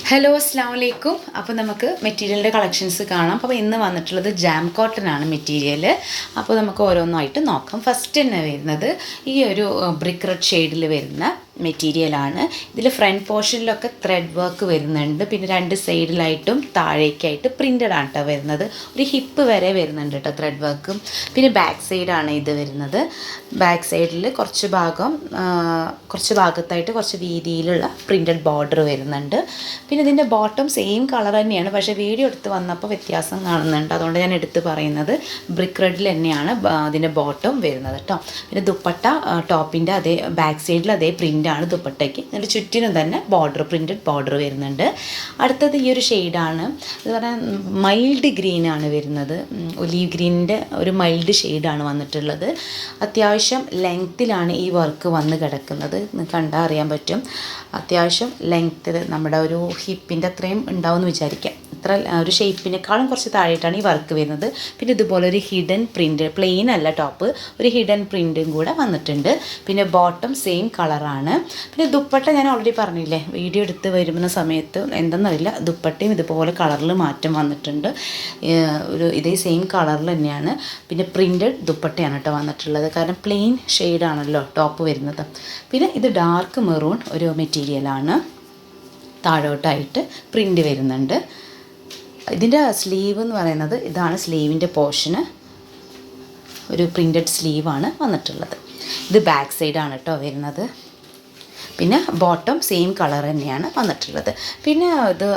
Hello അസ്സാം വലൈക്കും. അപ്പോൾ നമുക്ക് മെറ്റീരിയലിൻ്റെ കളക്ഷൻസ് കാണാം. അപ്പോൾ ഇന്ന് വന്നിട്ടുള്ളത് ജാം കോട്ടൺ ആണ് മെറ്റീരിയൽ. അപ്പോൾ നമുക്ക് ഓരോന്നായിട്ട് നോക്കാം. ഫസ്റ്റ് തന്നെ വരുന്നത് ഈ ഒരു ബ്രിക്ക് റെഡ് ഷെയ്ഡിൽ വരുന്ന മെറ്റീരിയലാണ്. ഇതിൽ ഫ്രണ്ട് പോർഷനിലൊക്കെ ത്രെഡ് വർക്ക് വരുന്നുണ്ട്. പിന്നെ രണ്ട് സൈഡിലായിട്ടും താഴേക്കായിട്ട് പ്രിൻ്റഡ് ആണ് കേട്ടോ വരുന്നത്. ഒരു ഹിപ്പ് വരെ വരുന്നുണ്ട് കേട്ടോ ത്രെഡ് വർക്കും. പിന്നെ ബാക്ക് സൈഡാണ് ഇത് വരുന്നത്. ബാക്ക് സൈഡിൽ കുറച്ച് ഭാഗത്തായിട്ട് കുറച്ച് വീതിയിലുള്ള പ്രിൻ്റഡ് ബോർഡർ വരുന്നുണ്ട്. പിന്നെ ഇതിൻ്റെ ബോട്ടം സെയിം കളർ തന്നെയാണ്, പക്ഷേ വീഡിയോ എടുത്ത് വന്നപ്പോൾ വ്യത്യാസം കാണുന്നുണ്ട്. അതുകൊണ്ട് ഞാൻ എടുത്ത് പറയുന്നത് ബ്രിക്ക് റെഡിൽ തന്നെയാണ് അതിൻ്റെ ബോട്ടം വരുന്നത് കേട്ടോ. പിന്നെ ദുപ്പട്ട ടോപ്പിൻ്റെ അതേ ബാക്ക് സൈഡിൽ അതേ പ്രിൻ്റാണ് ദുപ്പട്ടയ്ക്ക്. അതിൻ്റെ ചുറ്റിനും തന്നെ പ്രിൻ്റഡ് ബോർഡർ വരുന്നുണ്ട്. അടുത്തത് ഈ ഒരു ഷെയ്ഡാണ്. ഇത് പറഞ്ഞാൽ മൈൽഡ് ഗ്രീനാണ് വരുന്നത്. ഒലീവ് ഗ്രീനിൻ്റെ ഒരു മൈൽഡ് ഷെയ്ഡാണ് വന്നിട്ടുള്ളത്. അത്യാവശ്യം ലെങ്ത്തിലാണ് ഈ വർക്ക് വന്ന് കിടക്കുന്നത്. കണ്ടാൽ അറിയാൻ പറ്റും. അത്യാവശ്യം ലെങ്ത്തിൽ നമ്മുടെ ഒരു ഹിപ്പിൻ്റെ അത്രയും ഉണ്ടാവുമെന്ന് വിചാരിക്കാം. ഇത്ര ഒരു ഷേപ്പിനേക്കാളും കുറച്ച് താഴെയായിട്ടാണ് ഈ വർക്ക് വരുന്നത്. പിന്നെ ഇതുപോലെ ഒരു ഹിഡൻ പ്രിൻ്റ്, പ്ലെയിൻ അല്ല ടോപ്പ്, ഒരു ഹിഡൻ പ്രിൻറ്റും കൂടെ വന്നിട്ടുണ്ട്. പിന്നെ ബോട്ടം സെയിം കളറാണ്. പിന്നെ ദുപ്പട്ട ഞാൻ ഓൾറെഡി പറഞ്ഞില്ലേ, വീഡിയോ എടുത്ത് വരുന്ന സമയത്ത് എന്തെന്നറിയില്ല, ദുപ്പട്ടയും ഇതുപോലെ കളറിൽ മാറ്റം വന്നിട്ടുണ്ട്. ഇതേ സെയിം കളറിൽ തന്നെയാണ്. പിന്നെ പ്രിൻറ്റഡ് ദുപ്പട്ടയാണ് കേട്ടോ വന്നിട്ടുള്ളത്. കാരണം പ്ലെയിൻ ഷെയ്ഡാണല്ലോ ടോപ്പ് വരുന്നത്. പിന്നെ ഇത് ഡാർക്ക് മെറൂൺ ഒരു മെറ്റീരിയലാണ്. താഴോട്ടായിട്ട് പ്രിൻ്റ് വരുന്നുണ്ട്. ഇതിൻ്റെ സ്ലീവ് എന്ന് പറയുന്നത് ഇതാണ്. സ്ലീവിൻ്റെ പോർഷന് ഒരു പ്രിൻ്റഡ് സ്ലീവാണ് വന്നിട്ടുള്ളത്. ഇത് ബാക്ക് സൈഡാണ് കേട്ടോ വരുന്നത്. പിന്നെ ബോട്ടം സെയിം കളർ തന്നെയാണ് വന്നിട്ടുള്ളത്. പിന്നെ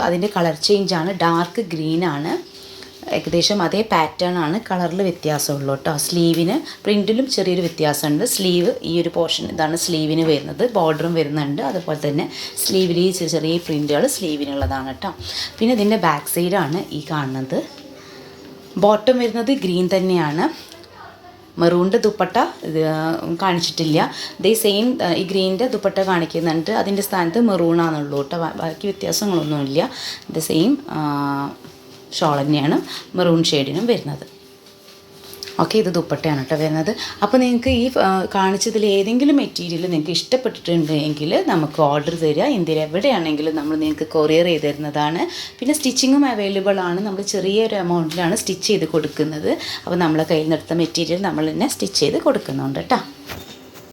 അതിൻ്റെ കളർ ചേഞ്ചാണ്. ഡാർക്ക് ഗ്രീനാണ്. ഏകദേശം അതേ പാറ്റേൺ ആണ്, കളറിൽ വ്യത്യാസമുള്ളൂ കേട്ടോ. സ്ലീവിന് പ്രിൻറ്റിലും ചെറിയൊരു വ്യത്യാസമുണ്ട്. സ്ലീവ് ഈ ഒരു പോർഷൻ ഇതാണ് സ്ലീവിന് വരുന്നത്. ബോർഡറും വരുന്നുണ്ട്. അതുപോലെ തന്നെ സ്ലീവിൽ ഈ ചെറിയ പ്രിൻറ്റുകൾ സ്ലീവിനുള്ളതാണ് കേട്ടോ. പിന്നെ ഇതിൻ്റെ ബാക്ക് സൈഡാണ് ഈ കാണുന്നത്. ബോട്ടം വരുന്നത് ഗ്രീൻ തന്നെയാണ്. മെറൂണിൻ്റെ ദുപ്പട്ട ഇത് കാണിച്ചിട്ടില്ല. ഇതേ സെയിം ഈ ഗ്രീനിൻ്റെ ദുപ്പട്ട കാണിക്കുന്നുണ്ട്. അതിൻ്റെ സ്ഥാനത്ത് മെറൂണാണെന്നുള്ളൂ കേട്ടോ. ബാക്കി വ്യത്യാസങ്ങളൊന്നുമില്ല. ഇത് സെയിം ഷോൾ തന്നെയാണ് മെറൂൺ ഷെയ്ഡിനും വരുന്നത്. ഓക്കെ, ഇത് ദുപ്പട്ടയാണ് കേട്ടോ വരുന്നത്. അപ്പോൾ നിങ്ങൾക്ക് ഈ കാണിച്ചതിൽ ഏതെങ്കിലും മെറ്റീരിയൽ നിങ്ങൾക്ക് ഇഷ്ടപ്പെട്ടിട്ടുണ്ടെങ്കിൽ നമുക്ക് ഓർഡർ തരിക. ഇന്ത്യയിൽ എവിടെയാണെങ്കിലും നമ്മൾ നിങ്ങൾക്ക് കൊറിയർ ചെയ്ത് തരുന്നതാണ്. പിന്നെ സ്റ്റിച്ചിങ്ങും അവൈലബിൾ ആണ്. നമ്മൾ ചെറിയൊരു എമൗണ്ടിലാണ് സ്റ്റിച്ച് ചെയ്ത് കൊടുക്കുന്നത്. അപ്പോൾ നമ്മളെ കയ്യിൽ നിന്നെടുത്ത മെറ്റീരിയൽ നമ്മൾ തന്നെ സ്റ്റിച്ച് ചെയ്ത് കൊടുക്കുന്നുണ്ട് കേട്ടോ.